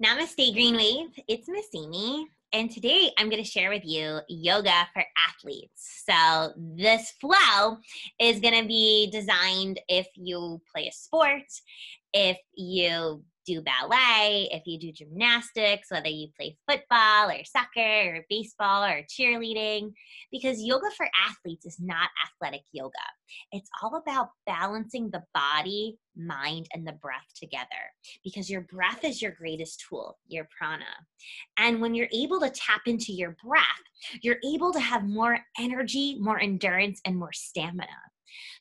Namaste, Green Wave. It's Miss Amy, and today I'm going to share with you yoga for athletes. So this flow is going to be designed if you play a sport, if you do ballet, if you do gymnastics, whether you play football or soccer or baseball or cheerleading, because yoga for athletes is not athletic yoga. It's all about balancing the body, mind, and the breath together, because your breath is your greatest tool, your prana. And when you're able to tap into your breath, you're able to have more energy, more endurance, and more stamina.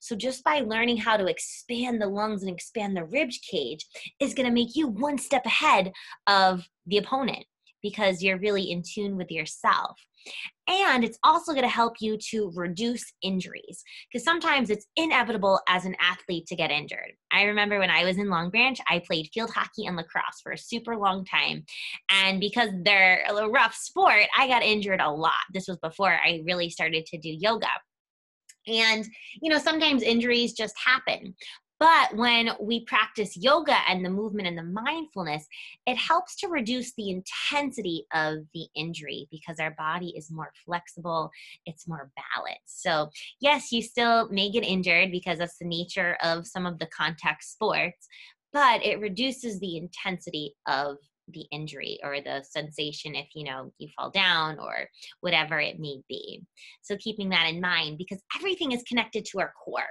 So just by learning how to expand the lungs and expand the rib cage is going to make you one step ahead of the opponent, because you're really in tune with yourself. And it's also going to help you to reduce injuries, because sometimes it's inevitable as an athlete to get injured. I remember when I was in Long Branch, I played field hockey and lacrosse for a super long time. And because they're a rough sport, I got injured a lot. This was before I really started to do yoga. And, sometimes injuries just happen. But when we practice yoga and the movement and the mindfulness, it helps to reduce the intensity of the injury, because our body is more flexible, it's more balanced. So yes, you still may get injured because that's the nature of some of the contact sports, but it reduces the intensity of the injury or the sensation if you fall down or whatever it may be. So keeping that in mind, because everything is connected to our core.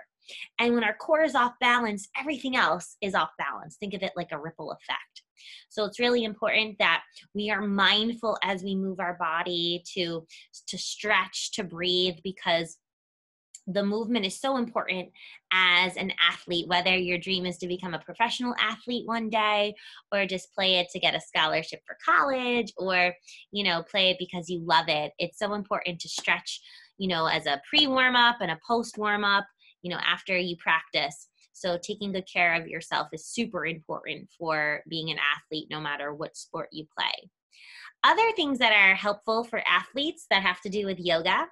And when our core is off balance, everything else is off balance. Think of it like a ripple effect. So it's really important that we are mindful as we move our body to stretch, to breathe, because the movement is so important as an athlete, whether your dream is to become a professional athlete one day, or just play it to get a scholarship for college, or, play it because you love it. It's so important to stretch, as a pre-warm-up and a post-warm-up, after you practice. So taking good care of yourself is super important for being an athlete, no matter what sport you play. Other things that are helpful for athletes that have to do with yoga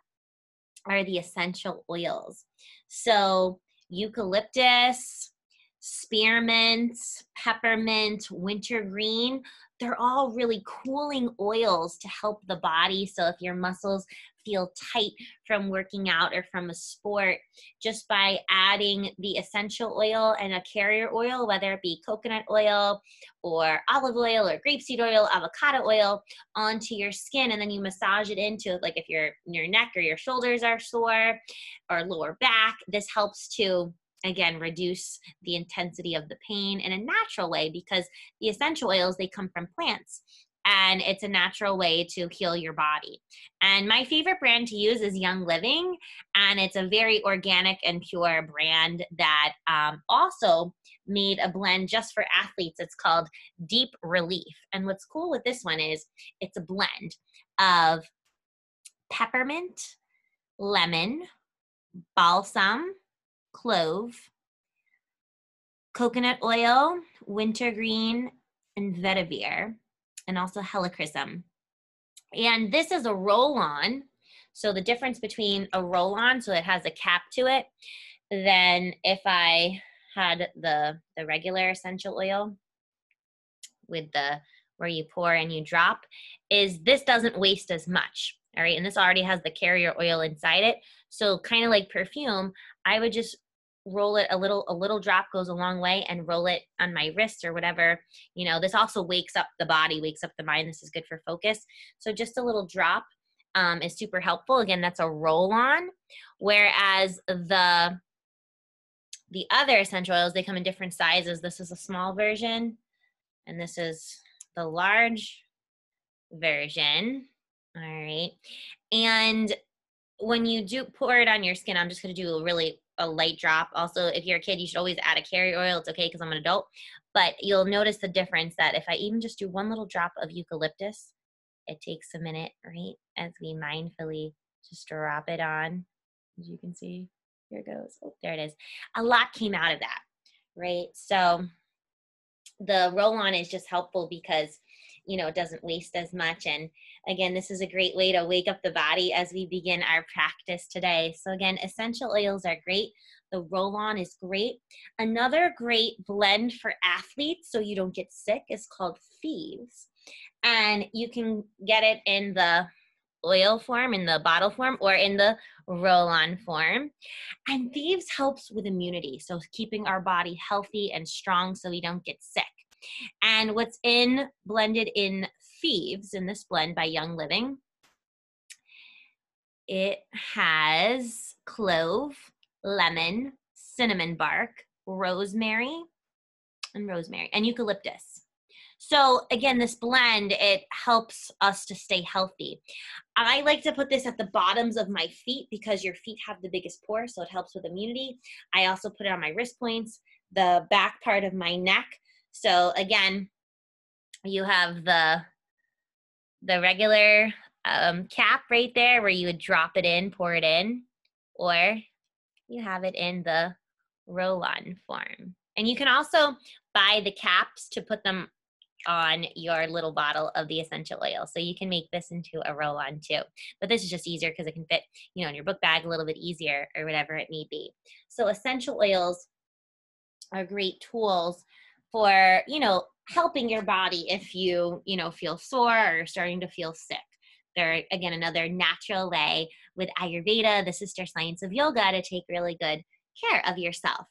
are the essential oils. So eucalyptus, spearmint, peppermint, wintergreen, they're all really cooling oils to help the body. So if your muscles feel tight from working out or from a sport, just by adding the essential oil and a carrier oil, whether it be coconut oil or olive oil or grapeseed oil, avocado oil, onto your skin, and then you massage it into, like if your neck or your shoulders are sore or lower back, this helps to, again, reduce the intensity of the pain in a natural way, because the essential oils, they come from plants, and it's a natural way to heal your body. And my favorite brand to use is Young Living, and it's a very organic and pure brand that also made a blend just for athletes. It's called Deep Relief. And what's cool with this one is it's a blend of peppermint, lemon, balsam, clove, coconut oil, wintergreen, and vetiver, and also helichrysum. And this is a roll-on. So the difference between a roll-on, so it has a cap to it, than if I had the regular essential oil with where you pour and you drop, is this doesn't waste as much. All right, and this already has the carrier oil inside it. So kind of like perfume, I would just roll it a little drop goes a long way, and roll it on my wrist or whatever. This also wakes up the body, wakes up the mind. This is good for focus. So just a little drop is super helpful. Again, that's a roll on. Whereas the other essential oils, they come in different sizes. This is a small version, and this is the large version. All right. And when you do pour it on your skin, I'm just going to do a light drop. Also, if you're a kid, you should always add a carrier oil. It's okay because I'm an adult. But you'll notice the difference that if I even just do one little drop of eucalyptus, it takes a minute, right? As we mindfully just drop it on. As you can see, here it goes. Oh, there it is. A lot came out of that, right? So the roll-on is just helpful because, it doesn't waste as much. And again, this is a great way to wake up the body as we begin our practice today. So again, essential oils are great, The roll-on is great. Another great blend for athletes so you don't get sick is called Thieves. And you can get it in the oil form, in the bottle form, or in the roll-on form. And Thieves helps with immunity, so keeping our body healthy and strong so we don't get sick. And what's blended in Thieves, in this blend by Young Living, it has clove, lemon, cinnamon bark, rosemary, and eucalyptus. So again, this blend, it helps us to stay healthy. I like to put this at the bottoms of my feet because your feet have the biggest pores, so it helps with immunity. I also put it on my wrist points, the back part of my neck. So again, you have the regular cap right there where you would drop it in, pour it in, or you have it in the roll-on form. And you can also buy the caps to put them on your little bottle of the essential oil. So you can make this into a roll-on too. But this is just easier because it can fit, in your book bag a little bit easier or whatever it may be. So essential oils are great tools for, helping your body if you, feel sore or starting to feel sick. They're, again, another natural way with Ayurveda, the sister science of yoga, to take really good care of yourself.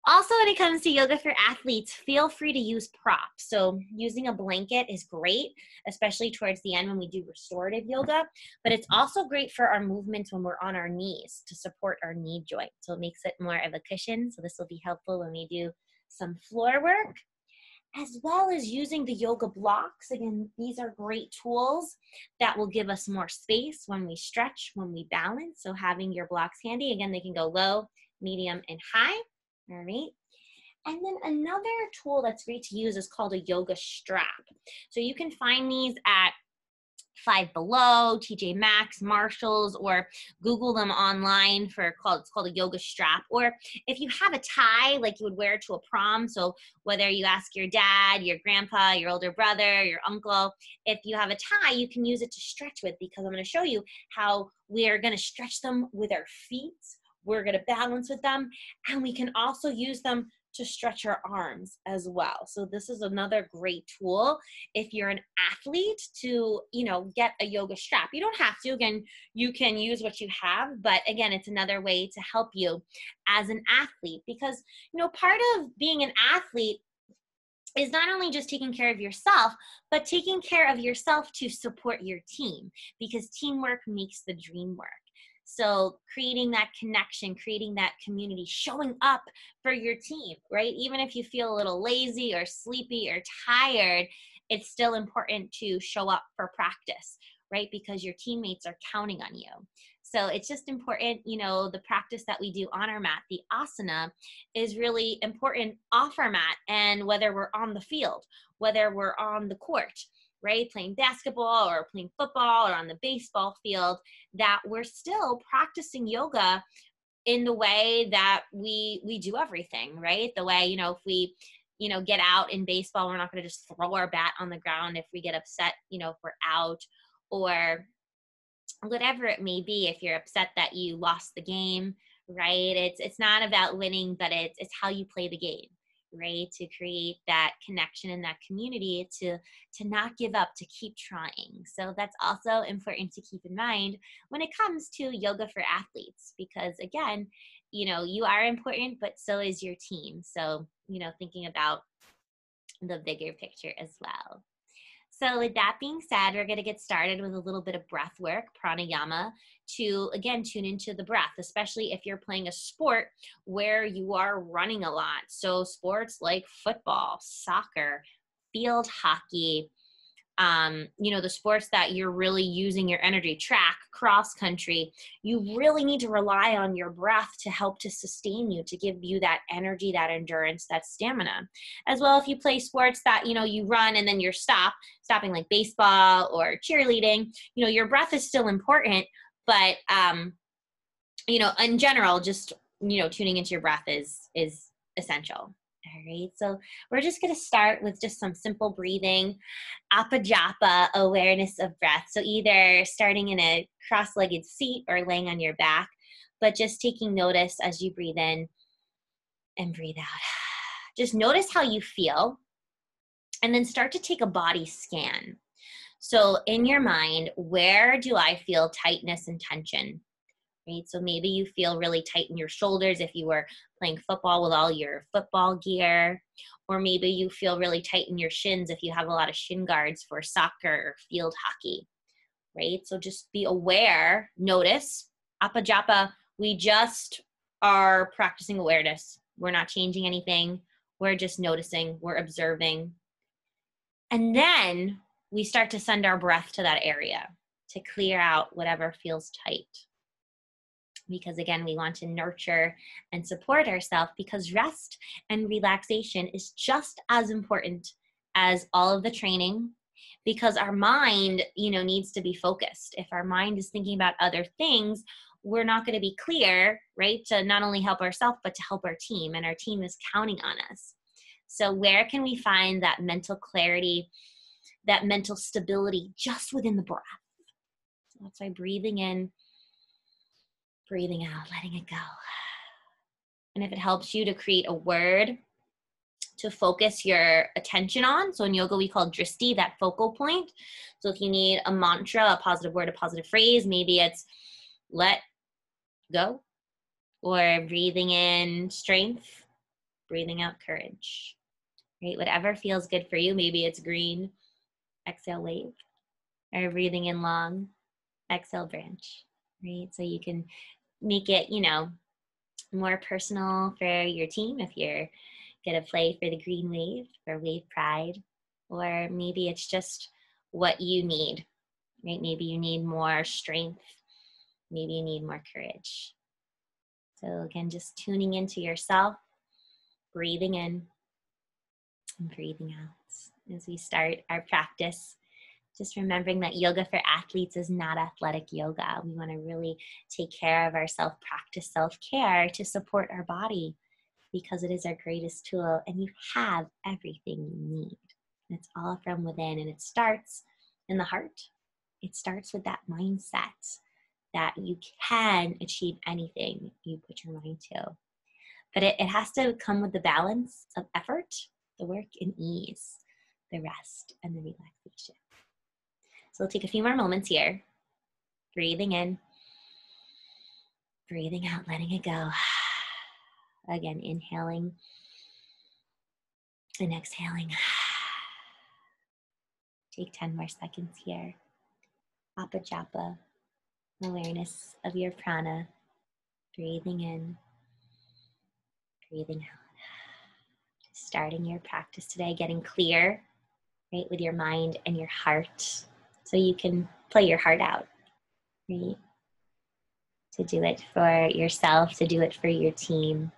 Also, when it comes to yoga for athletes, feel free to use props. So using a blanket is great, especially towards the end when we do restorative yoga, but it's also great for our movements when we're on our knees to support our knee joint. So it makes it more of a cushion. So this will be helpful when we do some floor work, as well as using the yoga blocks. Again, these are great tools that will give us more space when we stretch, when we balance. So having your blocks handy, again, they can go low, medium, and high. All right. And then another tool that's great to use is called a yoga strap. So you can find these at Five Below, TJ Maxx, Marshalls, or Google them online it's called a yoga strap. Or if you have a tie, like you would wear to a prom, so whether you ask your dad, your grandpa, your older brother, your uncle, if you have a tie, you can use it to stretch with, because I'm going to show you how we are going to stretch them with our feet. We're going to balance with them, and we can also use them to stretch our arms as well. So this is another great tool if you're an athlete to, get a yoga strap. You don't have to, again, you can use what you have, but again, it's another way to help you as an athlete, because, part of being an athlete is not only just taking care of yourself, but taking care of yourself to support your team, because teamwork makes the dream work. So creating that connection, creating that community, showing up for your team, right? Even if you feel a little lazy or sleepy or tired, it's still important to show up for practice, right? Because your teammates are counting on you. So it's just important, the practice that we do on our mat, the asana, is really important off our mat, and whether we're on the field, whether we're on the court, right, playing basketball or playing football or on the baseball field, that we're still practicing yoga in the way that we do everything, right? The way, if we, get out in baseball, we're not going to just throw our bat on the ground if we get upset, if we're out, or whatever it may be. If you're upset that you lost the game, right? It's not about winning, but it's how you play the game, right? To create that connection and that community, to not give up, to keep trying. So that's also important to keep in mind when it comes to yoga for athletes, because again, you are important, but so is your team. So, thinking about the bigger picture as well. So with that being said, we're going to get started with a little bit of breath work, pranayama, to, again, tune into the breath, especially if you're playing a sport where you are running a lot. So sports like football, soccer, field hockey, the sports that you're really using your energy, track, cross country, you really need to rely on your breath to help to sustain you, to give you that energy, that endurance, that stamina. As well, if you play sports that, you run and then you're stopping like baseball or cheerleading, your breath is still important, but, in general, just, tuning into your breath is essential. All right, so we're just going to start with just some simple breathing, apajapa, awareness of breath. So either starting in a cross-legged seat or laying on your back, but just taking notice as you breathe in and breathe out. Just notice how you feel, and then start to take a body scan. So in your mind, where do I feel tightness and tension? Right? So maybe you feel really tight in your shoulders if you were playing football with all your football gear, or maybe you feel really tight in your shins if you have a lot of shin guards for soccer or field hockey, right? So just be aware, notice. Appa Japa, we just are practicing awareness. We're not changing anything. We're just noticing, we're observing. And then we start to send our breath to that area to clear out whatever feels tight. Because again, we want to nurture and support ourselves, because rest and relaxation is just as important as all of the training, because our mind, needs to be focused. If our mind is thinking about other things, we're not going to be clear, right? To not only help ourselves, but to help our team, and our team is counting on us. So where can we find that mental clarity, that mental stability just within the breath? So that's why breathing in, breathing out, letting it go. And if it helps you to create a word to focus your attention on, so in yoga we call drishti, that focal point. So if you need a mantra, a positive word, a positive phrase, maybe it's let go, or breathing in strength, breathing out courage, right? Whatever feels good for you. Maybe it's green, exhale wave, or breathing in long, exhale branch, right? So you can make it, more personal for your team if you're going to play for the green wave or wave pride, or maybe it's just what you need, right? Maybe you need more strength. Maybe you need more courage. So again, just tuning into yourself, breathing in and breathing out as we start our practice. Just remembering that yoga for athletes is not athletic yoga. We want to really take care of ourselves, practice self-care to support our body, because it is our greatest tool, and you have everything you need. And it's all from within, and it starts in the heart. It starts with that mindset that you can achieve anything you put your mind to. But it has to come with the balance of effort, the work, and ease, the rest, and the relaxation. So we'll take a few more moments here. Breathing in, breathing out, letting it go. Again, inhaling and exhaling. Take 10 more seconds here. Appa Japa, awareness of your prana. Breathing in, breathing out. Starting your practice today, getting clear, right, with your mind and your heart, so you can play your heart out, right? To do it for yourself, to do it for your team,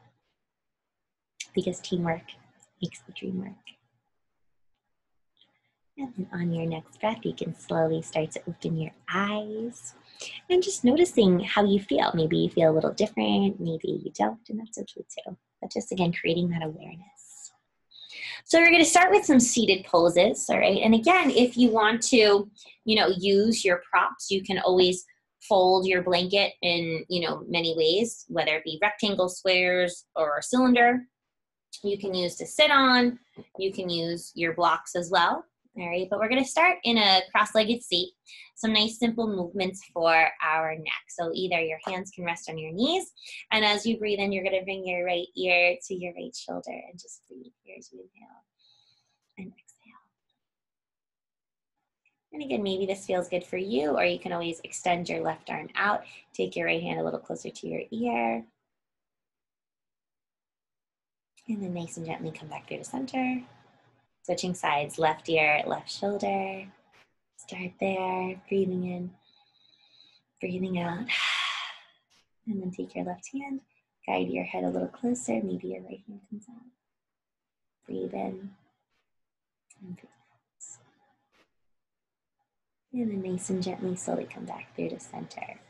because teamwork makes the dream work. And then on your next breath, you can slowly start to open your eyes and just noticing how you feel. Maybe you feel a little different, maybe you don't, and that's okay too. But just again, creating that awareness. So we're going to start with some seated poses, all right? And again, if you want to, use your props, you can always fold your blanket in, many ways, whether it be rectangle, squares, or a cylinder. You can use to sit on. You can use your blocks as well, all right? But we're going to start in a cross-legged seat. Some nice simple movements for our neck. So either your hands can rest on your knees, and as you breathe in, you're going to bring your right ear to your right shoulder and just breathe here as you inhale and exhale. And again, maybe this feels good for you, or you can always extend your left arm out. Take your right hand a little closer to your ear. And then nice and gently come back through to center. Switching sides, left ear, left shoulder. Start there, breathing in, breathing out. And then take your left hand, guide your head a little closer. Maybe your right hand comes out. Breathe in and breathe out. And then nice and gently, slowly come back through to center.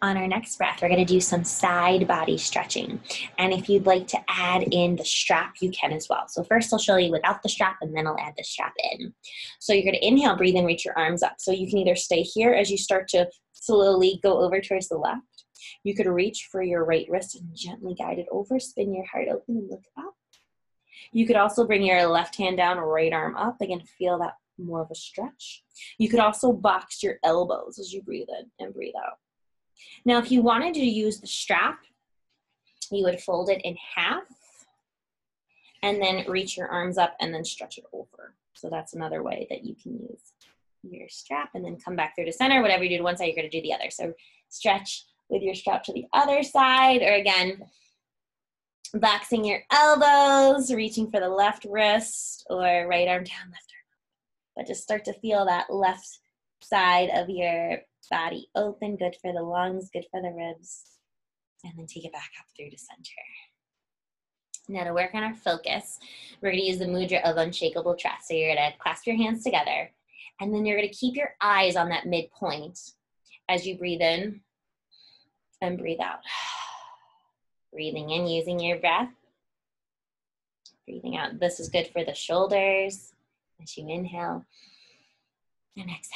On our next breath, we're going to do some side body stretching. And if you'd like to add in the strap, you can as well. So first I'll show you without the strap, and then I'll add the strap in. So you're going to inhale, breathe in, reach your arms up. So you can either stay here as you start to slowly go over towards the left, You could reach for your right wrist and gently guide it over, spin your heart open and look up. You could also bring your left hand down, right arm up. Again, feel that more of a stretch. You could also box your elbows as you breathe in and breathe out. Now, if you wanted to use the strap, you would fold it in half and then reach your arms up and then stretch it over. So that's another way that you can use your strap, and then come back through to center. Whatever you do to one side, you're going to do the other. So stretch with your strap to the other side, or again, boxing your elbows, reaching for the left wrist or right arm down, left arm up. But just start to feel that left side of your body open, good for the lungs, good for the ribs, and then take it back up through to center. Now to work on our focus, we're going to use the mudra of unshakable trust. So you're going to clasp your hands together, and then you're going to keep your eyes on that midpoint as you breathe in and breathe out. Breathing in using your breath. Breathing out. This is good for the shoulders as you inhale and exhale.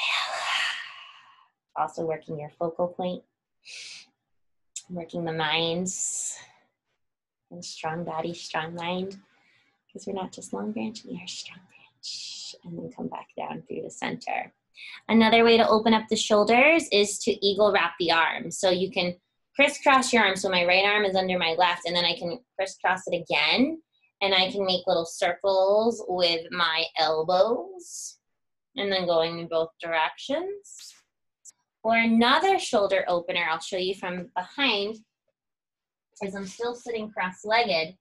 Also working your focal point, working the mind, and strong body, strong mind, because we're not just long branch, we are strong branch. And then come back down through the center. Another way to open up the shoulders is to eagle wrap the arms. So you can crisscross your arms. So my right arm is under my left, and then I can crisscross it again, and I can make little circles with my elbows, and then going in both directions. Or another shoulder opener I'll show you from behind is I'm still sitting cross-legged,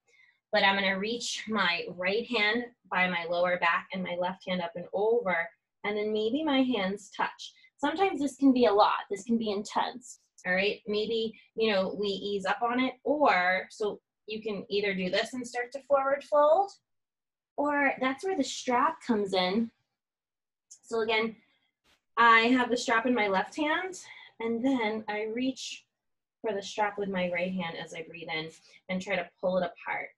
but I'm going to reach my right hand by my lower back and my left hand up and over, and then maybe my hands touch. Sometimes this can be a lot. This can be intense. All right, maybe, you know, we ease up on it, or so you can either do this and start to forward fold, or that's where the strap comes in. So again, I have the strap in my left hand, and then I reach for the strap with my right hand as I breathe in and try to pull it apart.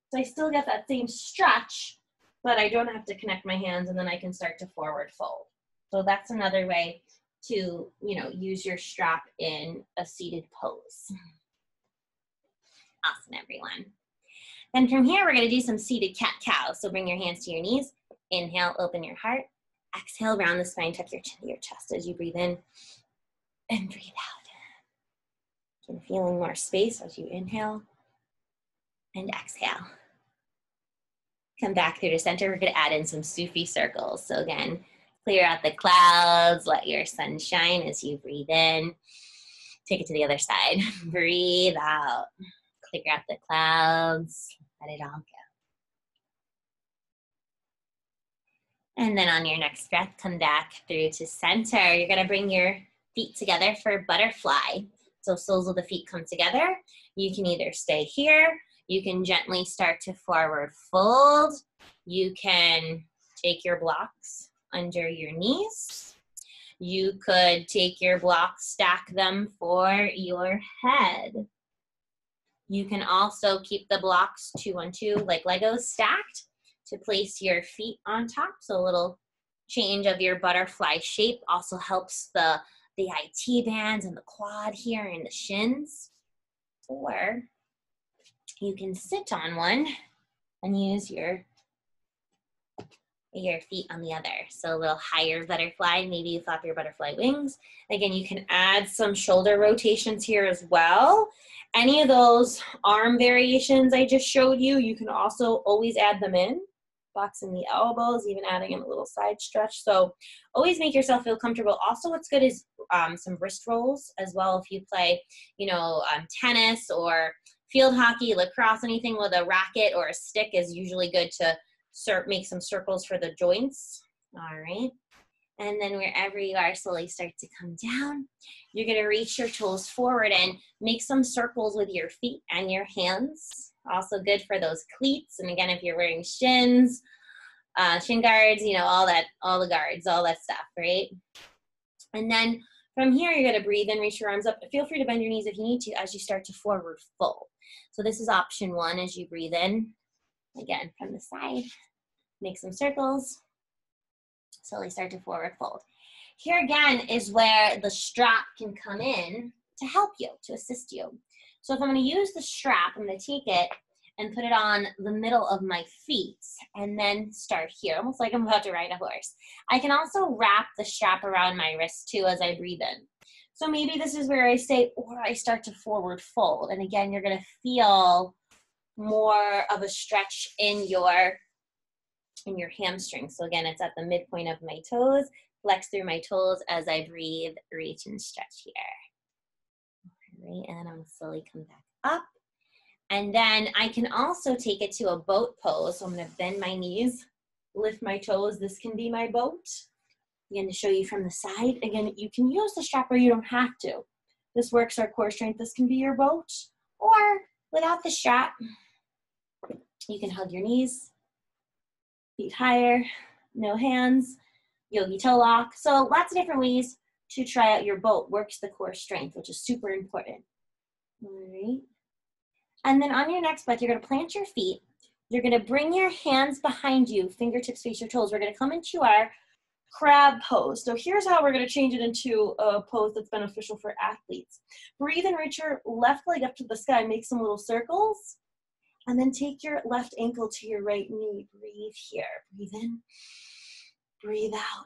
So I still get that same stretch, but I don't have to connect my hands, and then I can start to forward fold. So that's another way to, you know, use your strap in a seated pose. Awesome, everyone. Then from here, we're going to do some seated cat-cow. So bring your hands to your knees. Inhale, open your heart. Exhale, round the spine, tuck your chin to your chest as you breathe in and breathe out. And feeling more space as you inhale and exhale. Come back through to center. We're going to add in some Sufi circles. So again, clear out the clouds, let your sun shine as you breathe in. Take it to the other side. Breathe out. Clear out the clouds. Let it all go. And then on your next breath, come back through to center. You're going to bring your feet together for butterfly. So soles of the feet come together. You can either stay here. You can gently start to forward fold. You can take your blocks under your knees. You could take your blocks, stack them for your head. You can also keep the blocks 2 on 2 like Legos stacked to place your feet on top. So a little change of your butterfly shape also helps the IT bands and the quad here and the shins. Or you can sit on one and use your feet on the other. So a little higher butterfly, maybe you flap your butterfly wings. Again, you can add some shoulder rotations here as well. Any of those arm variations I just showed you, you can also always add them in. Boxing the elbows, even adding in a little side stretch. So always make yourself feel comfortable. Also, what's good is some wrist rolls as well. If you play, you know, tennis or field hockey, lacrosse, anything with a racket or a stick is usually good to make some circles for the joints. All right. And then wherever you are, slowly start to come down. You're going to reach your toes forward and make some circles with your feet and your hands. Also good for those cleats. And again, if you're wearing shins, shin guards, you know, all the guards, all that stuff, right? And then from here, you're going to breathe in, reach your arms up. Feel free to bend your knees if you need to as you start to forward fold. So this is option 1 as you breathe in. Again, from the side, make some circles. Slowly start to forward fold. Here again is where the strap can come in to help you, to assist you. So if I'm going to use the strap, I'm going to take it and put it on the middle of my feet and then start here, almost like I'm about to ride a horse. I can also wrap the strap around my wrist too as I breathe in. So maybe this is where I stay, or I start to forward fold. And again, you're going to feel more of a stretch in your hamstrings. So again, it's at the midpoint of my toes. Flex through my toes as I breathe, reach and stretch here. All right, and then I'm going to slowly come back up. And then I can also take it to a boat pose. So I'm going to bend my knees, lift my toes. This can be my boat. Again, to show you from the side. Again, you can use the strap or you don't have to. This works our core strength. This can be your boat. Or without the strap, you can hug your knees, feet higher, no hands, yogi toe lock. So lots of different ways to try out your boat. Works the core strength, which is super important. All right. And then on your next breath, you're going to plant your feet. You're going to bring your hands behind you, fingertips face your toes. We're going to come into our crab pose. So here's how we're going to change it into a pose that's beneficial for athletes. Breathe and reach your left leg up to the sky. Make some little circles. And then take your left ankle to your right knee. Breathe here. Breathe in. Breathe out.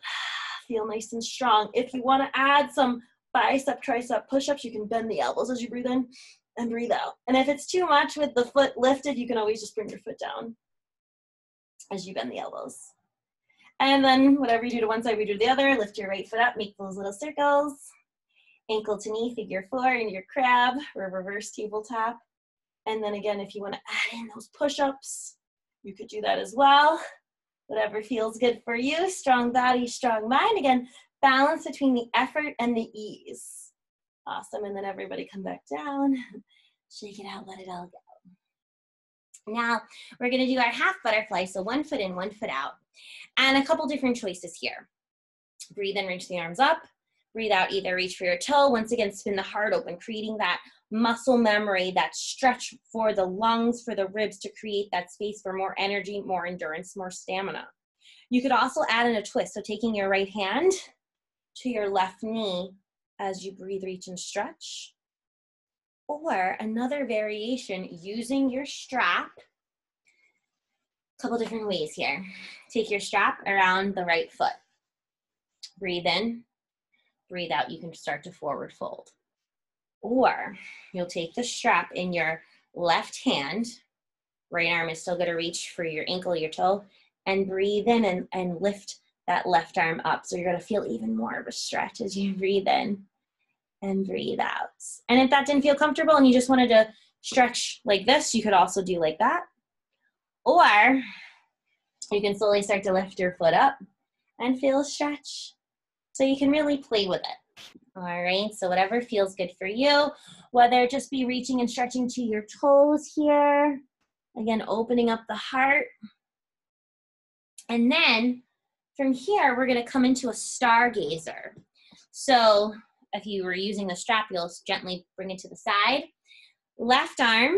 Feel nice and strong. If you want to add some bicep, tricep push-ups, you can bend the elbows as you breathe in and breathe out. And if it's too much with the foot lifted, you can always just bring your foot down as you bend the elbows. And then whatever you do to one side, we do to the other. Lift your right foot up, make those little circles. Ankle to knee, figure four in your crab or reverse tabletop. And then again, if you want to add in those push-ups, you could do that as well. Whatever feels good for you. Strong body, strong mind. Again, balance between the effort and the ease. Awesome. And then everybody come back down. Shake it out, let it all go. Now, we're going to do our half butterfly. So one foot in, one foot out. And a couple different choices here. Breathe in, reach the arms up. Breathe out, either reach for your toe. Once again, spin the heart open, creating that muscle memory, that stretch for the lungs, for the ribs, to create that space for more energy, more endurance, more stamina. You could also add in a twist. So taking your right hand to your left knee as you breathe, reach, and stretch. Or another variation, using your strap. A couple different ways here. Take your strap around the right foot. Breathe in, breathe out. You can start to forward fold. Or you'll take the strap in your left hand. Right arm is still going to reach for your ankle, your toe, and breathe in and lift that left arm up. So you're going to feel even more of a stretch as you breathe in and breathe out. And if that didn't feel comfortable and you just wanted to stretch like this, you could also do like that. Or you can slowly start to lift your foot up and feel a stretch. So you can really play with it. All right, so whatever feels good for you, whether it just be reaching and stretching to your toes here. Again, opening up the heart. And then from here, we're going to come into a stargazer. So if you were using the strap, you'll gently bring it to the side. Left arm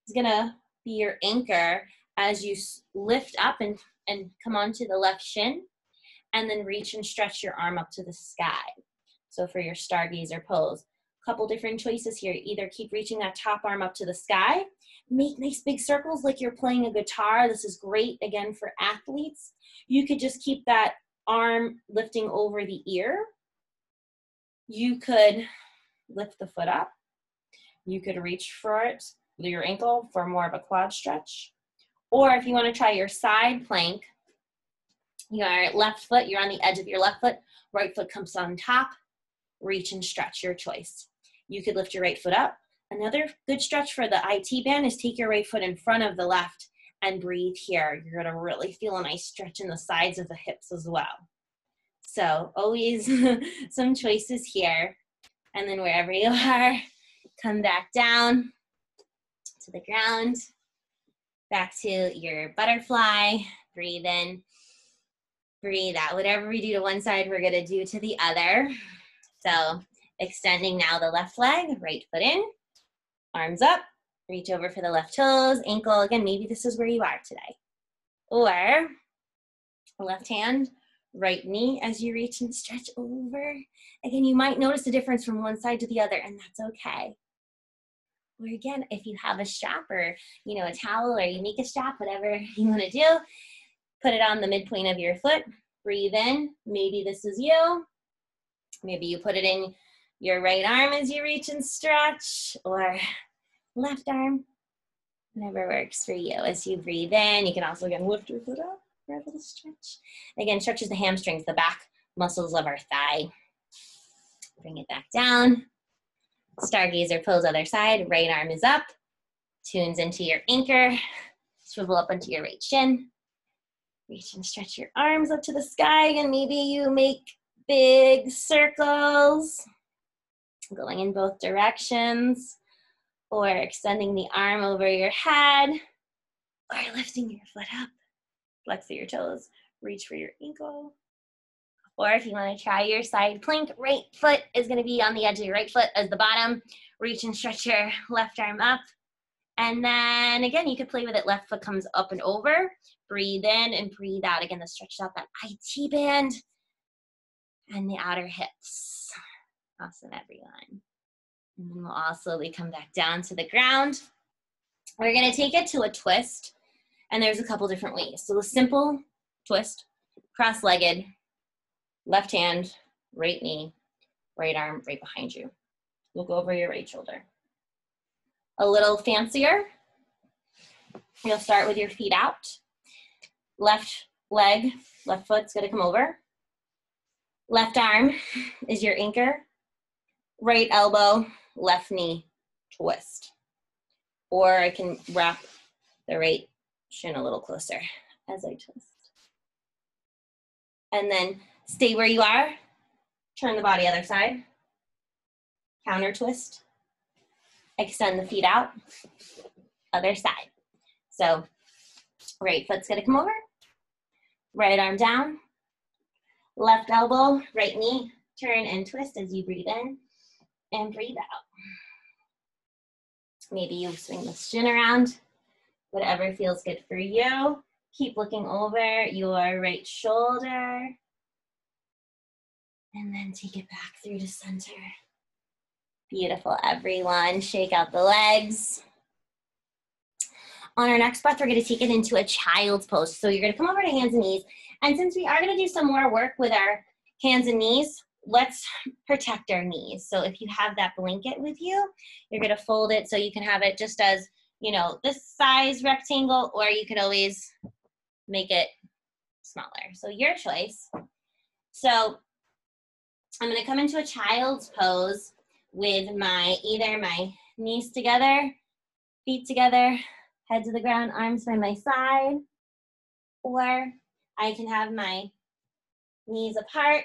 is going to be your anchor as you lift up and come onto the left shin, and then reach and stretch your arm up to the sky. So for your stargazer pose, a couple different choices here. Either keep reaching that top arm up to the sky, make nice big circles like you're playing a guitar. This is great, again, for athletes. You could just keep that arm lifting over the ear. You could lift the foot up. You could reach for it with your ankle for more of a quad stretch. Or if you want to try your side plank, your left foot, you're on the edge of your left foot, right foot comes on top, reach and stretch, your choice. You could lift your right foot up. Another good stretch for the IT band is take your right foot in front of the left and breathe here. You're going to really feel a nice stretch in the sides of the hips as well. So always some choices here. And then wherever you are, come back down to the ground, back to your butterfly. Breathe in, breathe out. Whatever we do to one side, we're going to do to the other. So extending now the left leg, right foot in, arms up, reach over for the left toes, ankle. Again, maybe this is where you are today. Or left hand, right knee as you reach and stretch over. Again, you might notice a difference from one side to the other, and that's okay. Or again, if you have a strap or, you know, a towel, or you make a strap, whatever you want to do, put it on the midpoint of your foot. Breathe in. Maybe this is you. Maybe you put it in your right arm as you reach and stretch, or left arm, whatever works for you. As you breathe in, you can also, again, lift your foot up for a little stretch. Again, stretches the hamstrings, the back muscles of our thigh. Bring it back down. Stargazer pose other side. Right arm is up. Tunes into your anchor. Swivel up onto your right shin. Reach and stretch your arms up to the sky, and maybe you make big circles going in both directions, or extending the arm over your head, or lifting your foot up. Flex your toes. Reach for your ankle. Or if you want to try your side plank, right foot is going to be on the edge of your right foot as the bottom. Reach and stretch your left arm up. And then again, you could play with it. Left foot comes up and over. Breathe in and breathe out. Again, the stretch out that IT band and the outer hips. Awesome, everyone. And then we'll all slowly come back down to the ground. We're going to take it to a twist. And there's a couple different ways. So a simple twist, cross-legged, left hand, right knee, right arm, right behind you. Look over your right shoulder. A little fancier, you'll start with your feet out. Left leg, left foot's gonna come over. Left arm is your anchor. Right elbow, left knee, twist. Or I can wrap the right shin a little closer as I twist. And then stay where you are. Turn the body other side. Counter twist. Extend the feet out. Other side. So right foot's gonna come over. Right arm down. Left elbow, right knee. Turn and twist as you breathe in and breathe out. Maybe you swing the shin around. Whatever feels good for you. Keep looking over your right shoulder. And then take it back through to center. Beautiful, everyone. Shake out the legs. On our next breath, we're going to take it into a child's pose. So you're going to come over to hands and knees. And since we are going to do some more work with our hands and knees, let's protect our knees. So if you have that blanket with you, you're going to fold it so you can have it just as, you know, this size rectangle, or you could always make it smaller. So your choice. So I'm going to come into a child's pose with either my knees together, feet together, head to the ground, arms by my side, or I can have my knees apart,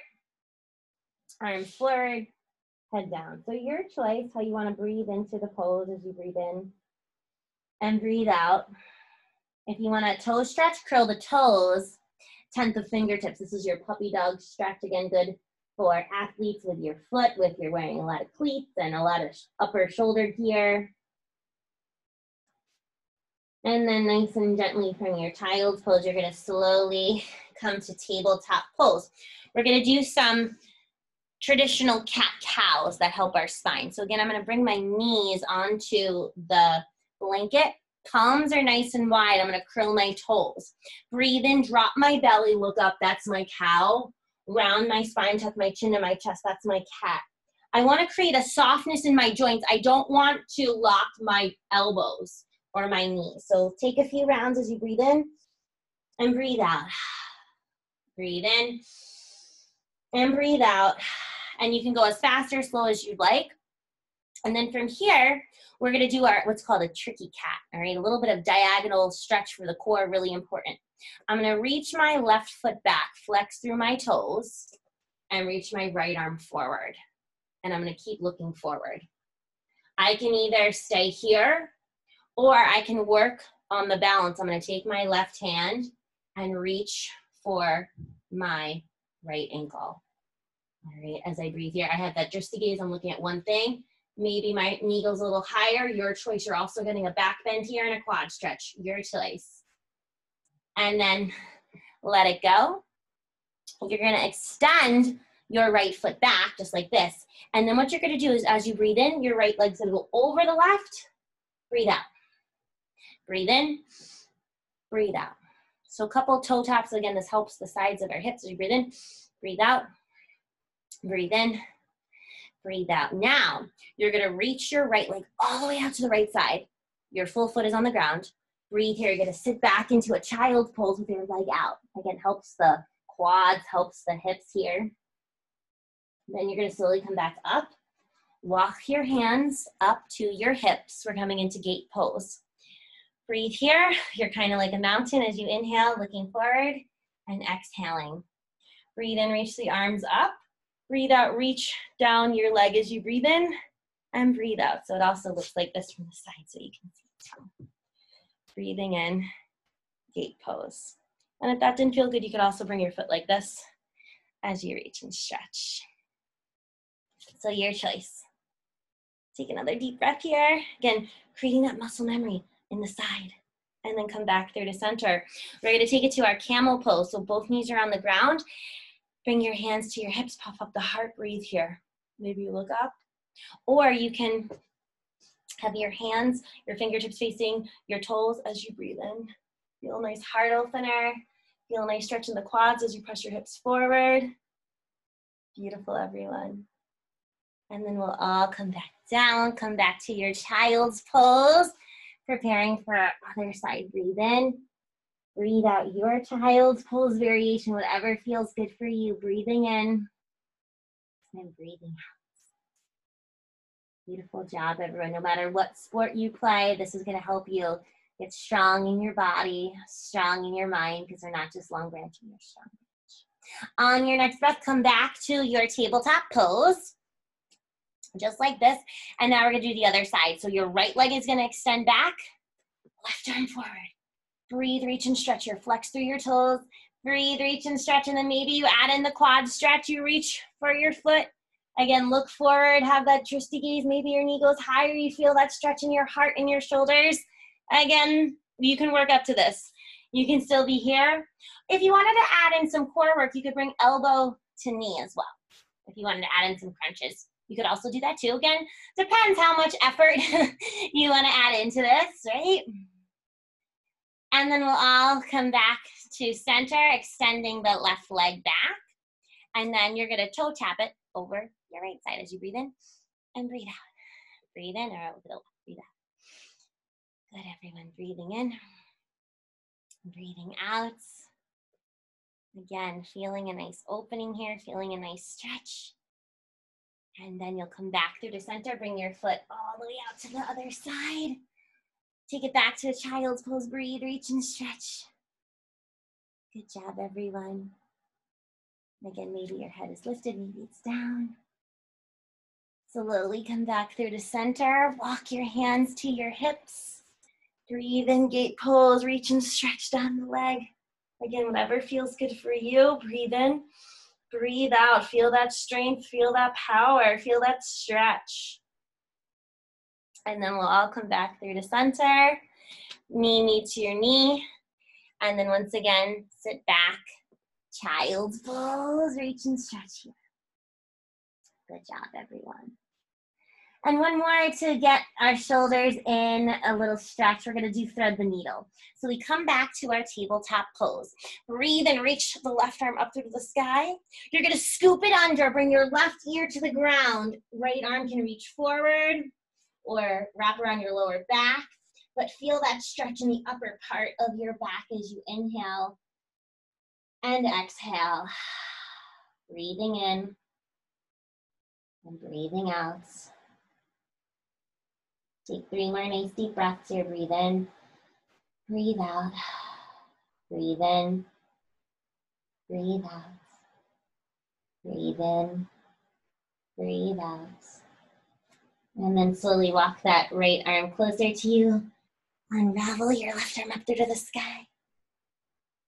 arms forward, head down. So your choice, how you want to breathe into the pose as you breathe in and breathe out. If you want a toe stretch, curl the toes, 10th of fingertips. This is your puppy dog stretch. Again, good for athletes with your foot, if you're wearing a lot of cleats and a lot of upper shoulder gear. And then nice and gently from your child's pose, you're gonna slowly come to tabletop pose. We're gonna do some traditional cat-cows that help our spine. So again, I'm gonna bring my knees onto the blanket. Palms are nice and wide. I'm gonna curl my toes. Breathe in, drop my belly, look up, that's my cow. Round my spine, tuck my chin to my chest, that's my cat. I wanna create a softness in my joints. I don't want to lock my elbows or my knees. So take a few rounds as you breathe in and breathe out. Breathe in and breathe out. And you can go as fast or slow as you'd like. And then from here, we're gonna do our what's called a tricky cat, all right? A little bit of diagonal stretch for the core, really important. I'm gonna reach my left foot back, flex through my toes, and reach my right arm forward. And I'm gonna keep looking forward. I can either stay here, or I can work on the balance. I'm gonna take my left hand and reach for my right ankle. All right, as I breathe here, I have that dristy gaze. I'm looking at one thing. Maybe my knee goes a little higher. Your choice. You're also getting a back bend here and a quad stretch. Your choice. And then let it go. you're gonna extend your right foot back, just like this. And then what you're gonna do is as you breathe in, your right leg's gonna go over the left, breathe out. Breathe in, breathe out. So a couple toe taps, again, this helps the sides of our hips as you breathe in, breathe out, breathe in, breathe out. Now, you're gonna reach your right leg all the way out to the right side. Your full foot is on the ground. Breathe here, you're gonna sit back into a child's pose with your leg out. Again, helps the quads, helps the hips here. Then you're gonna slowly come back up. Walk your hands up to your hips. We're coming into gate pose. Breathe here. You're kind of like a mountain as you inhale, looking forward, and exhaling. Breathe in, reach the arms up. Breathe out, reach down your leg as you breathe in, and breathe out. So it also looks like this from the side so you can see it. Breathing in, gate pose. And if that didn't feel good, you could also bring your foot like this as you reach and stretch. So your choice. Take another deep breath here. Again, creating that muscle memory in the side. And then come back through to center. We're gonna take it to our camel pose. So both knees are on the ground. Bring your hands to your hips, puff up the heart, breathe here. Maybe you look up. Or you can have your hands, your fingertips facing your toes as you breathe in. Feel a nice heart opener. Feel a nice stretch in the quads as you press your hips forward. Beautiful, everyone. And then we'll all come back down, come back to your child's pose. Preparing for our other side. Breathe in. Breathe out your child's pose variation, whatever feels good for you. Breathing in and breathing out. Beautiful job, everyone. No matter what sport you play, this is going to help you get strong in your body, strong in your mind, because they're not just long branch, you're strong branch. On your next breath, come back to your tabletop pose. Just like this. And now we're going to do the other side. So your right leg is going to extend back, left arm forward. Breathe, reach and stretch here. Flex through your toes. Breathe, reach and stretch. And then maybe you add in the quad stretch. You reach for your foot. Again, look forward. Have that twisty gaze. Maybe your knee goes higher. You feel that stretch in your heart and your shoulders. Again, you can work up to this. You can still be here. If you wanted to add in some core work, you could bring elbow to knee as well. If you wanted to add in some crunches. You could also do that too. Again, depends how much effort you want to add into this, right? And then we'll all come back to center, extending the left leg back. And then you're going to toe tap it over your right side as you breathe in and breathe out. Breathe in or over the left, breathe out. Good, everyone. Breathing in, breathing out. Again, feeling a nice opening here, feeling a nice stretch. And then you'll come back through the center, bring your foot all the way out to the other side. Take it back to a child's pose, breathe, reach and stretch. Good job, everyone. And again, maybe your head is lifted, maybe it's down. Slowly come back through the center, walk your hands to your hips. Breathe in, gate pose, reach and stretch down the leg. Again, whatever feels good for you, breathe in. Breathe out, feel that strength, feel that power, feel that stretch. And then we'll all come back through to center, knee meets your knee. And then once again, sit back, child's pose, reach and stretch here. Good job, everyone. And one more to get our shoulders in a little stretch. We're gonna do thread the needle. So we come back to our tabletop pose. Breathe and reach the left arm up through the sky. You're gonna scoop it under, bring your left ear to the ground. Right arm can reach forward or wrap around your lower back, but feel that stretch in the upper part of your back as you inhale and exhale. Breathing in and breathing out. Take 3 more nice deep breaths here. Breathe in, breathe out, breathe in, breathe out, breathe in, breathe out. And then slowly walk that right arm closer to you. Unravel your left arm up through to the sky.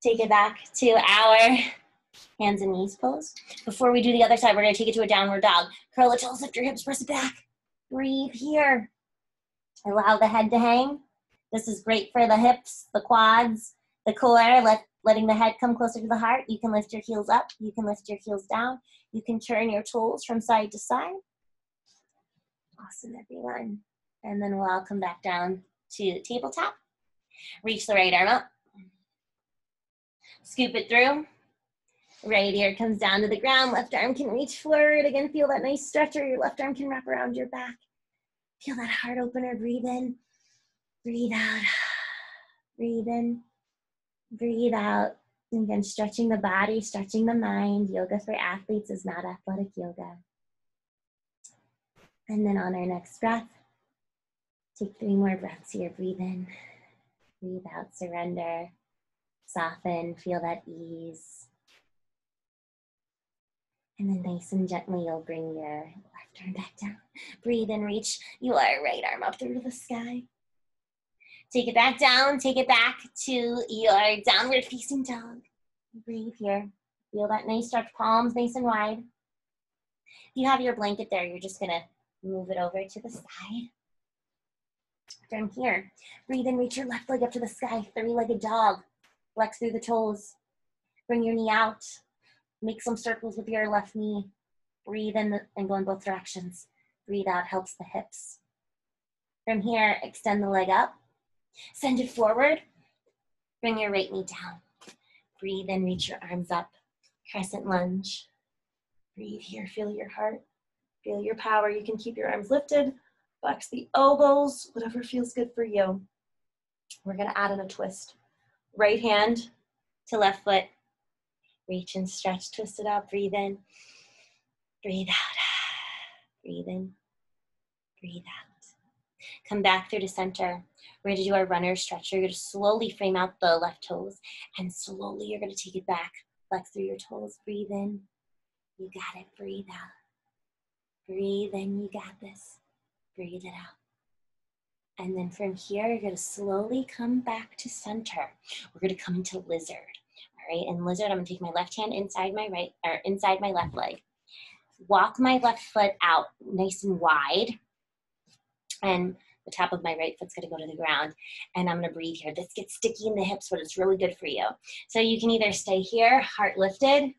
Take it back to our hands and knees pose. Before we do the other side, we're gonna take it to a downward dog. Curl the toes, lift your hips, press it back. Breathe here. Allow the head to hang. This is great for the hips, the quads, the core. Let letting the head come closer to the heart. You can lift your heels up. You can lift your heels down. You can turn your toes from side to side. Awesome, everyone. And then we'll all come back down to tabletop. Reach the right arm up. Scoop it through. Right ear comes down to the ground. Left arm can reach forward. Again, feel that nice stretcher. Your left arm can wrap around your back. Feel that heart opener. Breathe in. Breathe out. Breathe in. Breathe out. And again, stretching the body, stretching the mind. Yoga for athletes is not athletic yoga. And then on our next breath, take 3 more breaths here. Breathe in. Breathe out. Surrender. Soften. Feel that ease. And then nice and gently, you'll bring your left arm back down. Breathe and reach your right arm up through the sky. Take it back down. Take it back to your downward facing dog. Breathe here. Feel that nice stretch, palms nice and wide. If you have your blanket there, you're just gonna move it over to the side. From here, breathe and reach your left leg up to the sky. 3-legged dog. Flex through the toes. Bring your knee out. Make some circles with your left knee. Breathe in and go in both directions. Breathe out, helps the hips. From here, extend the leg up. Send it forward. Bring your right knee down. Breathe in, reach your arms up. Crescent lunge. Breathe here, feel your heart. Feel your power. You can keep your arms lifted. Flex the elbows, whatever feels good for you. We're gonna add in a twist. Right hand to left foot. Reach and stretch, twist it out, breathe in, breathe out, breathe in, breathe out. Come back through to center. We're gonna do our runner stretch. You're gonna slowly frame out the left toes and slowly you're gonna take it back. Flex through your toes, breathe in. You got it, breathe out. Breathe in, you got this. Breathe it out. And then from here, you're gonna slowly come back to center. We're gonna come into lizard. All right, in lizard, I'm gonna take my left hand inside my right, or inside my left leg. Walk my left foot out nice and wide. And the top of my right foot's gonna go to the ground. And I'm gonna breathe here. This gets sticky in the hips, but it's really good for you. So you can either stay here, heart lifted.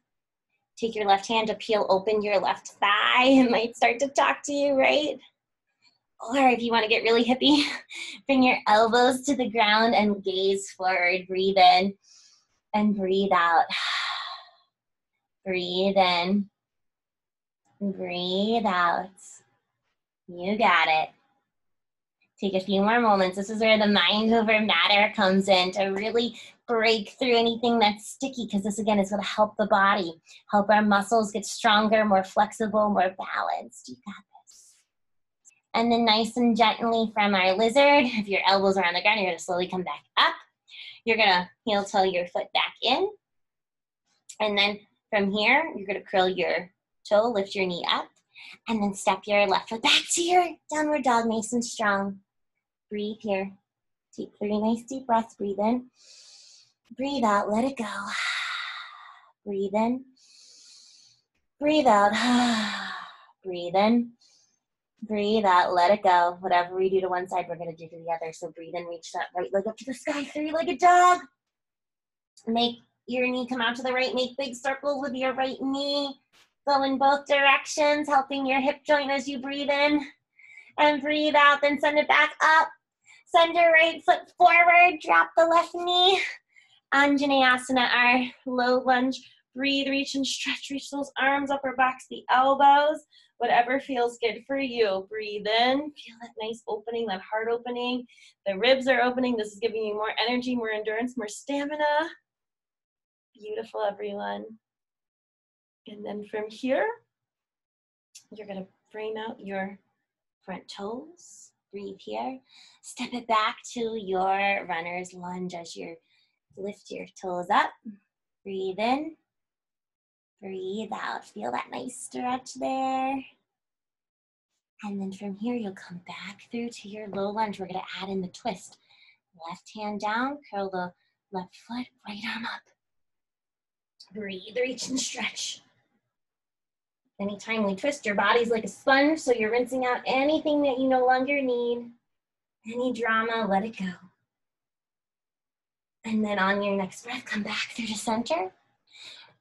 Take your left hand to peel open your left thigh. It might start to talk to you, right? Or if you wanna get really hippie, bring your elbows to the ground and gaze forward. Breathe in. And breathe out. Breathe in. Breathe out. You got it. Take a few more moments. This is where the mind over matter comes in to really break through anything that's sticky, because this again is going to help the body, help our muscles get stronger, more flexible, more balanced. You got this. And then nice and gently from our lizard, if your elbows are on the ground, you're going to slowly come back up. You're going to heel toe your foot back in. And then from here, you're gonna curl your toe, lift your knee up, and then step your left foot back to your downward dog, nice and strong. Breathe here. Take 3 nice deep breaths. Breathe in. Breathe out, let it go. Breathe in. Breathe out. Breathe in. Breathe out, let it go. Whatever we do to one side, we're gonna do to the other. So breathe in, reach that right leg up to the sky, 3-legged dog. Make your knee come out to the right, make big circles with your right knee. Go in both directions, helping your hip joint as you breathe in. And breathe out, then send it back up. Send your right foot forward, drop the left knee. Anjaneyasana, our low lunge. Breathe, reach and stretch, reach those arms, upper backs, the elbows. Whatever feels good for you. Breathe in, feel that nice opening, that heart opening. The ribs are opening. This is giving you more energy, more endurance, more stamina. Beautiful, everyone. And then from here, you're gonna frame out your front toes. Breathe here. Step it back to your runner's lunge as you lift your toes up. Breathe in. Breathe out. Feel that nice stretch there. And then from here, you'll come back through to your low lunge. We're gonna add in the twist. Left hand down, curl the left foot, right arm up. Breathe, reach and stretch. Anytime we twist, your body's like a sponge, so you're rinsing out anything that you no longer need. Any drama, let it go. And then on your next breath, come back through to center.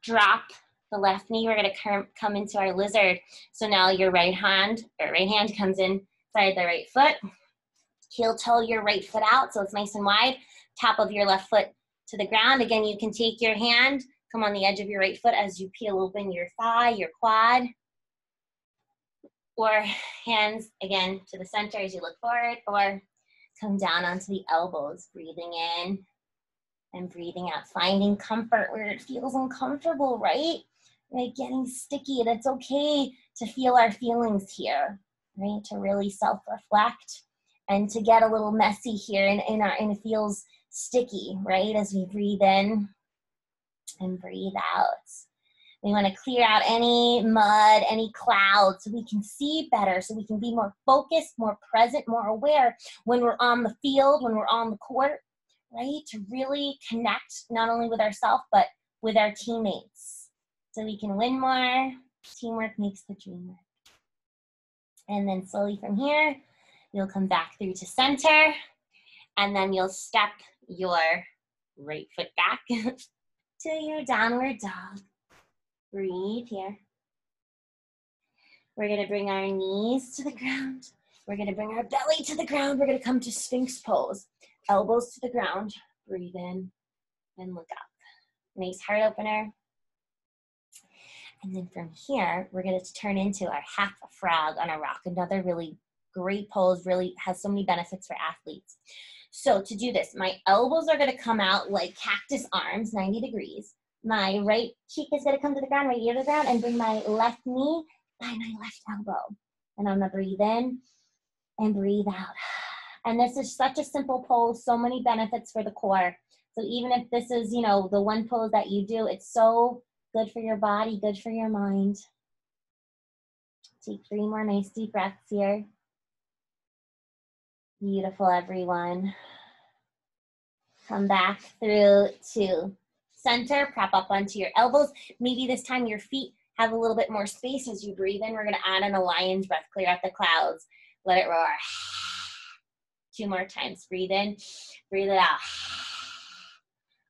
Drop the left knee. We're gonna come into our lizard. So now your right hand comes inside the right foot. Heel toe your right foot out so it's nice and wide. Top of your left foot to the ground. Again, you can take your hand, come on the edge of your right foot as you peel open your thigh, your quad. Or hands, again, to the center as you look forward. Or come down onto the elbows, breathing in and breathing out. Finding comfort where it feels uncomfortable, right? Right, getting sticky. That's okay to feel our feelings here, right? To really self-reflect and to get a little messy here and it feels sticky, right? As we breathe in and breathe out. We want to clear out any mud, any clouds so we can see better, so we can be more focused, more present, more aware when we're on the field, when we're on the court, right? To really connect not only with ourselves, but with our teammates. So we can win more. Teamwork makes the dream work. And then slowly from here, you'll come back through to center, and then you'll step your right foot back to your downward dog. Breathe here. We're gonna bring our knees to the ground. We're gonna bring our belly to the ground. We're gonna come to Sphinx pose. Elbows to the ground. Breathe in and look up. Nice heart opener. And then from here, we're gonna turn into our half frog on a rock. Another really great pose, really has so many benefits for athletes. So to do this, my elbows are gonna come out like cactus arms, 90 degrees. My right cheek is gonna come to the ground, right ear to the ground, and bring my left knee by my left elbow. And I'm gonna breathe in and breathe out. And this is such a simple pose, so many benefits for the core. So even if this is, you know, the one pose that you do, it's so good for your body, good for your mind. Take 3 more nice deep breaths here. Beautiful, everyone. Come back through to center, prop up onto your elbows. Maybe this time your feet have a little bit more space as you breathe in. We're gonna add in a lion's breath, clear out the clouds, let it roar. 2 more times, breathe in, breathe it out.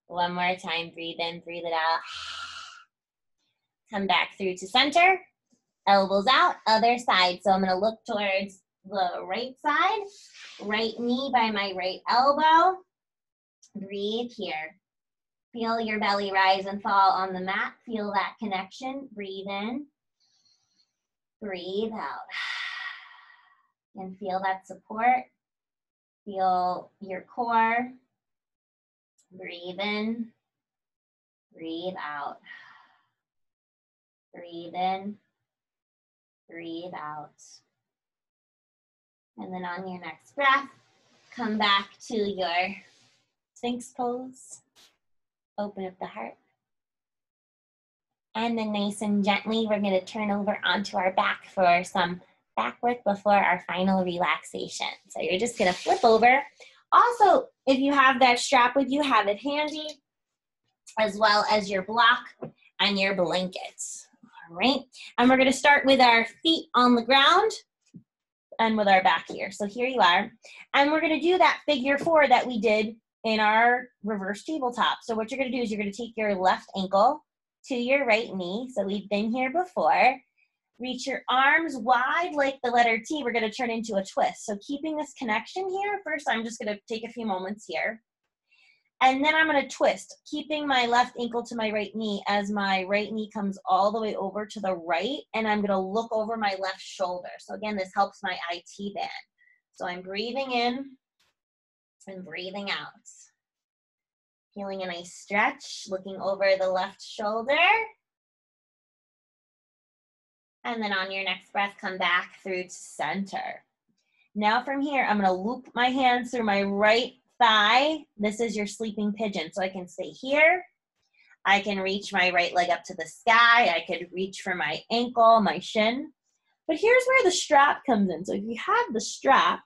1 more time, breathe in, breathe it out. Come back through to center, elbows out, other side. So I'm gonna look towards the right side, right knee by my right elbow. Breathe here. Feel your belly rise and fall on the mat. Feel that connection. Breathe in. Breathe out. And feel that support. Feel your core. Breathe in. Breathe out. Breathe in. Breathe out. And then on your next breath, come back to your Sphinx pose. Open up the heart. And then nice and gently, we're gonna turn over onto our back for some back work before our final relaxation. So you're just gonna flip over. Also, if you have that strap with you, have it handy, as well as your block and your blankets. All right, and we're gonna start with our feet on the ground and with our back here. So here you are. And we're gonna do that figure 4 that we did in our reverse tabletop. So what you're gonna do is you're gonna take your left ankle to your right knee. So we've been here before. Reach your arms wide like the letter T. We're gonna turn into a twist. So keeping this connection here, first I'm just gonna take a few moments here. And then I'm gonna twist, keeping my left ankle to my right knee as my right knee comes all the way over to the right, and I'm gonna look over my left shoulder. So again, this helps my IT band. So I'm breathing in and breathing out. Feeling a nice stretch, looking over the left shoulder. And then on your next breath, come back through to center. Now from here, I'm gonna loop my hands through my right thigh. This is your sleeping pigeon. So I can stay here. I can reach my right leg up to the sky. I could reach for my ankle, my shin. But here's where the strap comes in. So if you have the strap,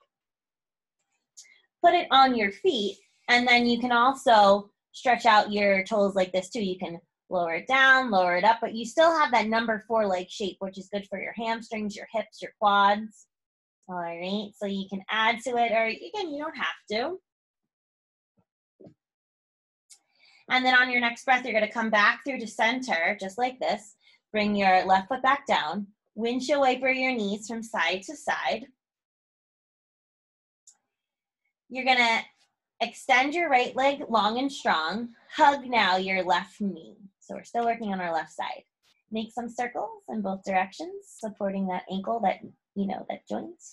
put it on your feet, and then you can also stretch out your toes like this too. You can lower it down, lower it up, but you still have that number 4 leg shape, which is good for your hamstrings, your hips, your quads. All right, so you can add to it, or again, you don't have to. And then on your next breath, you're gonna come back through to center, just like this. Bring your left foot back down. Windshield wiper your knees from side to side. You're gonna extend your right leg long and strong. Hug now your left knee. So we're still working on our left side. Make some circles in both directions, supporting that ankle, that joint.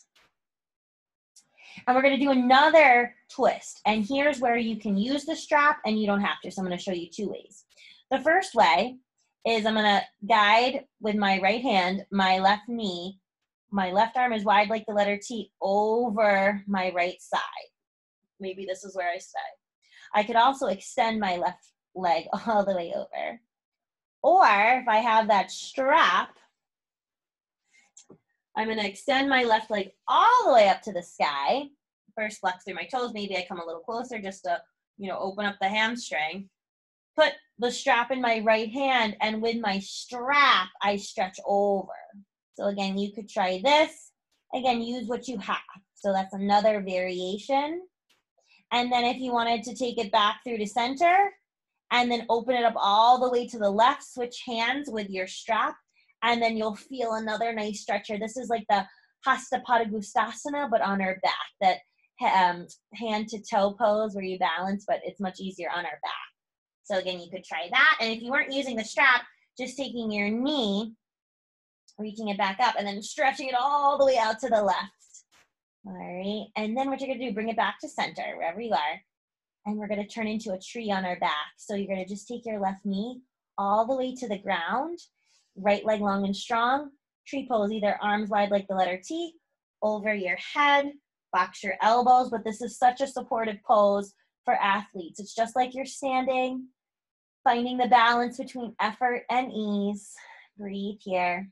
And we're gonna do another twist. And here's where you can use the strap and you don't have to. So I'm gonna show you 2 ways. The first way is I'm gonna guide with my right hand, my left knee. My left arm is wide like the letter T over my right side. Maybe this is where I stay. I could also extend my left leg all the way over. Or if I have that strap, I'm gonna extend my left leg all the way up to the sky. First flex through my toes. Maybe I come a little closer just to, open up the hamstring. Put the strap in my right hand, and with my strap, I stretch over. So again, you could try this. Again, use what you have. So that's another variation. And then if you wanted to take it back through to center and then open it up all the way to the left, switch hands with your strap, and then you'll feel another nice stretcher. This is like the Hasta Padangusthasana, but on our back, that hand to toe pose where you balance, but it's much easier on our back. So again, you could try that. And if you weren't using the strap, just taking your knee, reaching it back up, and then stretching it all the way out to the left. All right, and then what you're gonna do, bring it back to center, wherever you are, and we're gonna turn into a tree on our back. So you're gonna just take your left knee all the way to the ground, right leg long and strong, tree pose, either arms wide like the letter T, over your head, box your elbows, but this is such a supportive pose for athletes. It's just like you're standing, finding the balance between effort and ease. Breathe here.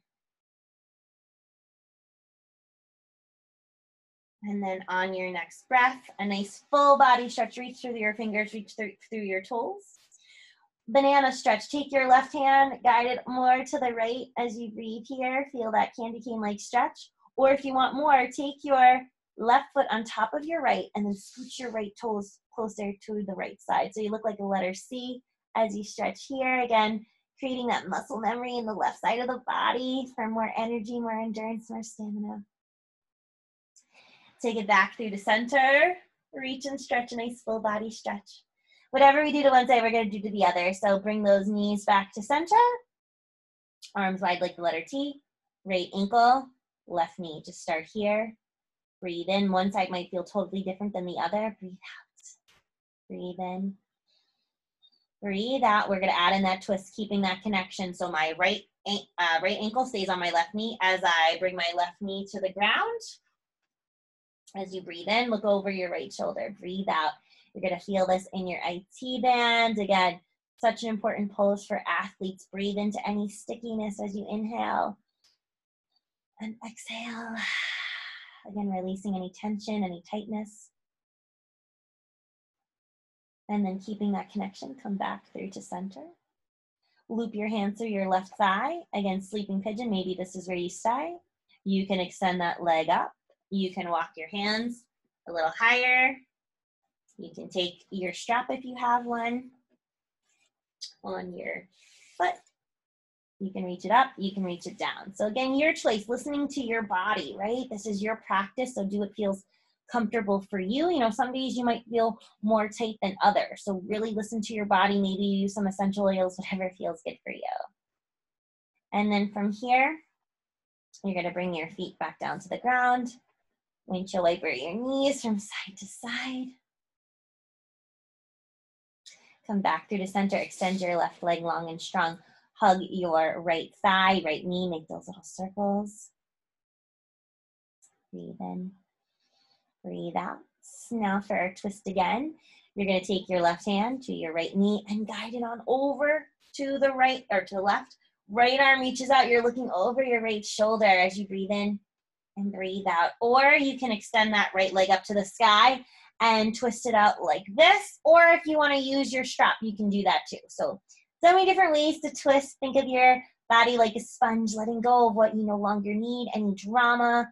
And then on your next breath, a nice full body stretch. Reach through your fingers, reach through your toes. Banana stretch. Take your left hand, guide it more to the right as you breathe here. Feel that candy cane-like stretch. Or if you want more, take your left foot on top of your right and then scooch your right toes closer to the right side. So you look like a letter C as you stretch here. Again, creating that muscle memory in the left side of the body for more energy, more endurance, more stamina. Take it back through to center. Reach and stretch, a nice full body stretch. Whatever we do to one side, we're going to do to the other. So bring those knees back to center. Arms wide like the letter T. Right ankle, left knee. Just start here. Breathe in. One side might feel totally different than the other. Breathe out. Breathe in. Breathe out. We're going to add in that twist, keeping that connection. So my right ankle stays on my left knee as I bring my left knee to the ground. As you breathe in, look over your right shoulder. Breathe out. You're going to feel this in your IT band. Again, such an important pose for athletes. Breathe into any stickiness as you inhale. And exhale. Again, releasing any tension, any tightness. And then keeping that connection, come back through to center. Loop your hands through your left thigh. Again, sleeping pigeon. Maybe this is where you stay. You can extend that leg up. You can walk your hands a little higher. You can take your strap if you have one on your foot. You can reach it up, you can reach it down. So again, your choice, listening to your body, right? This is your practice, so do what feels comfortable for you. Some days you might feel more tight than others. So really listen to your body. Maybe you use some essential oils, whatever feels good for you. And then from here, you're gonna bring your feet back down to the ground. Windshield wiper your knees from side to side. Come back through to center. Extend your left leg long and strong. Hug your right thigh, right knee. Make those little circles. Breathe in. Breathe out. Now for our twist again. You're going to take your left hand to your right knee and guide it on over to the right or to the left. Right arm reaches out. You're looking over your right shoulder as you breathe in and breathe out. Or you can extend that right leg up to the sky and twist it out like this. Or if you want to use your strap, you can do that too. So many different ways to twist. Think of your body like a sponge, letting go of what you no longer need, any drama,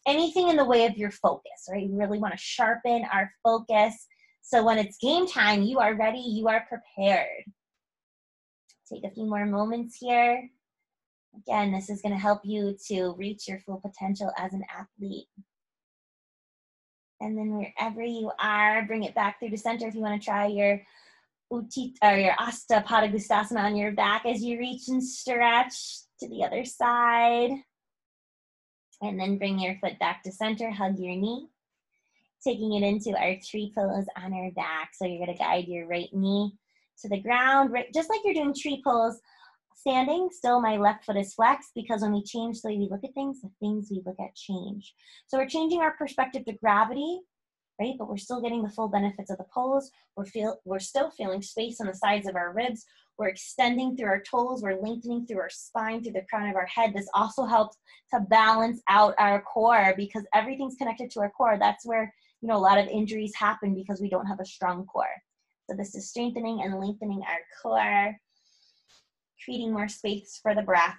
anything in the way of your focus, right? We really want to sharpen our focus. So when it's game time, you are ready, you are prepared. Take a few more moments here. Again, this is going to help you to reach your full potential as an athlete. And then wherever you are, bring it back through the center if you want to try your Utthita or your Asta Padangusthasana on your back as you reach and stretch to the other side. And then bring your foot back to center, hug your knee. Taking it into our tree pose on our back. So you're going to guide your right knee to the ground, right, just like you're doing tree pose. Standing, still my left foot is flexed, because when we change the way we look at things, the things we look at change. So we're changing our perspective to gravity, right? But we're still getting the full benefits of the pose. We're still feeling space on the sides of our ribs. We're extending through our toes. We're lengthening through our spine, through the crown of our head. This also helps to balance out our core, because everything's connected to our core. That's where, you know, a lot of injuries happen, because we don't have a strong core. So this is strengthening and lengthening our core, creating more space for the breath.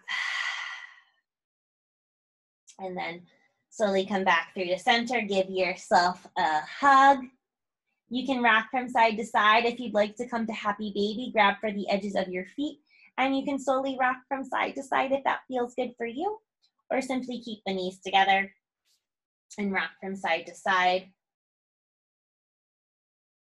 And then slowly come back through the center. Give yourself a hug. You can rock from side to side. If you'd like to come to happy baby, grab for the edges of your feet. And you can slowly rock from side to side if that feels good for you. Or simply keep the knees together and rock from side to side.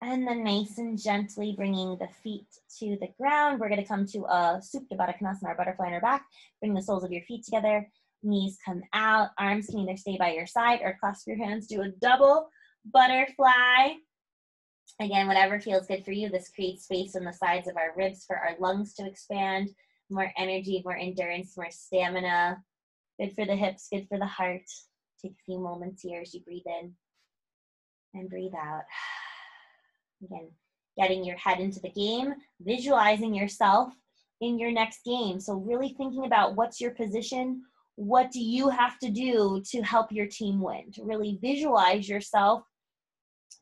And then nice and gently bringing the feet to the ground. We're going to come to a Supta Baddha Konasana, our butterfly on our back. Bring the soles of your feet together. Knees come out. Arms can either stay by your side or clasp your hands. Do a double butterfly. Again, whatever feels good for you. This creates space on the sides of our ribs for our lungs to expand. More energy, more endurance, more stamina. Good for the hips, good for the heart. Take a few moments here as you breathe in and breathe out. Again, getting your head into the game, visualizing yourself in your next game. So really thinking about what's your position, what do you have to do to help your team win, to really visualize yourself,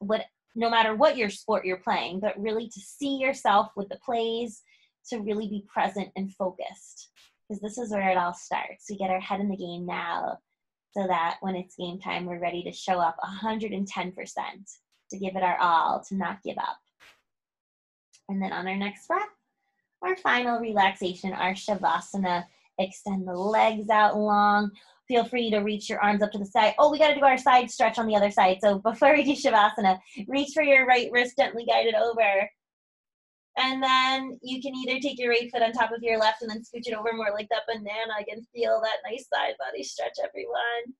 no matter what your sport you're playing, but really to see yourself with the plays, to really be present and focused, because this is where it all starts. We get our head in the game now, so that when it's game time, we're ready to show up 110%. To give it our all, to not give up. And then on our next breath, our final relaxation, our Shavasana. Extend the legs out long. Feel free to reach your arms up to the side. Oh, we got to do our side stretch on the other side. So before we do Shavasana, reach for your right wrist, gently guide it over. And then you can either take your right foot on top of your left and then scooch it over more like that banana. I can feel that nice side body stretch, everyone.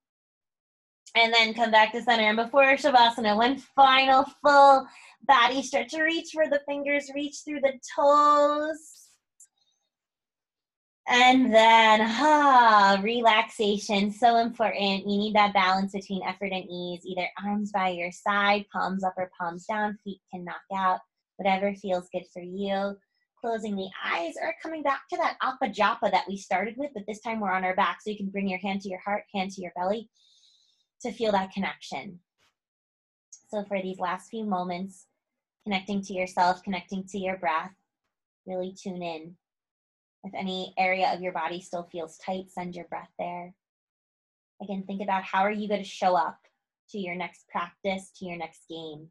And then come back to center. And before Shavasana, one final full body stretch. Reach for the fingers, reach through the toes. And then, relaxation, so important. You need that balance between effort and ease. Either arms by your side, palms up or palms down, feet can knock out, whatever feels good for you. Closing the eyes or coming back to that Apajapa that we started with, but this time we're on our back. So you can bring your hand to your heart, hand to your belly, to feel that connection. So for these last few moments, connecting to yourself, connecting to your breath, really tune in. If any area of your body still feels tight, send your breath there. Again, think about how are you going to show up to your next practice, to your next game.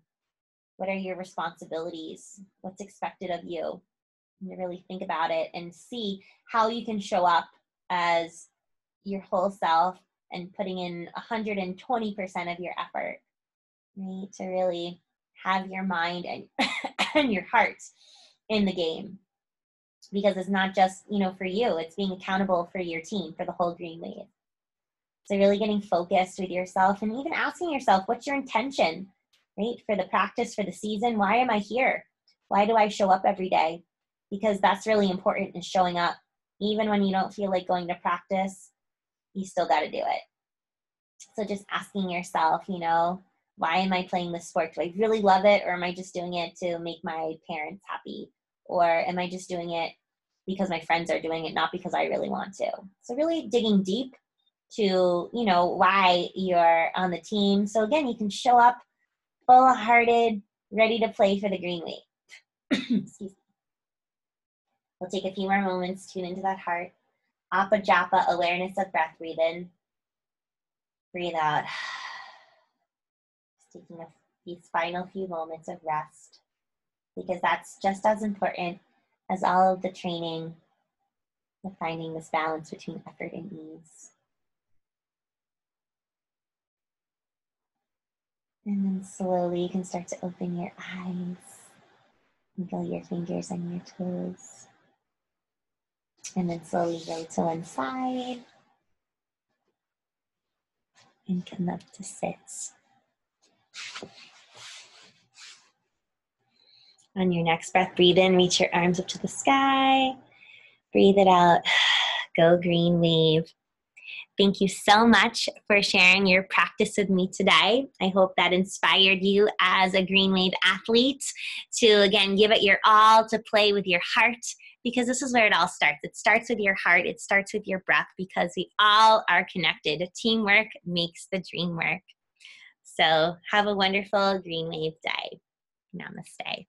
What are your responsibilities? What's expected of you? And really think about it and see how you can show up as your whole self and putting in 120% of your effort, right? To really have your mind and your heart in the game. Because it's not just, for you, it's being accountable for your team, for the whole Green Wave. So really getting focused with yourself and even asking yourself, what's your intention, right? For the practice, for the season, why am I here? Why do I show up every day? Because that's really important, is showing up. Even when you don't feel like going to practice, you still got to do it. So just asking yourself, why am I playing this sport? Do I really love it? Or am I just doing it to make my parents happy? Or am I just doing it because my friends are doing it, not because I really want to? So really digging deep to, why you're on the team. So again, you can show up full-hearted, ready to play for the Green Wave. Excuse me. We'll take a few more moments, tune into that heart. Apajapa, awareness of breath. Breathe in, breathe out. Just taking a these final few moments of rest, because that's just as important as all of the training of finding this balance between effort and ease. And then slowly you can start to open your eyes, wiggle your fingers and your toes. And then slowly go to one side and come up to sit. On your next breath, breathe in, reach your arms up to the sky. Breathe it out, go green wave. Thank you so much for sharing your practice with me today. I hope that inspired you as a Green Wave athlete to, again, give it your all, to play with your heart, because this is where it all starts. It starts with your heart. It starts with your breath, because we all are connected. Teamwork makes the dream work. So have a wonderful Green Wave day. Namaste.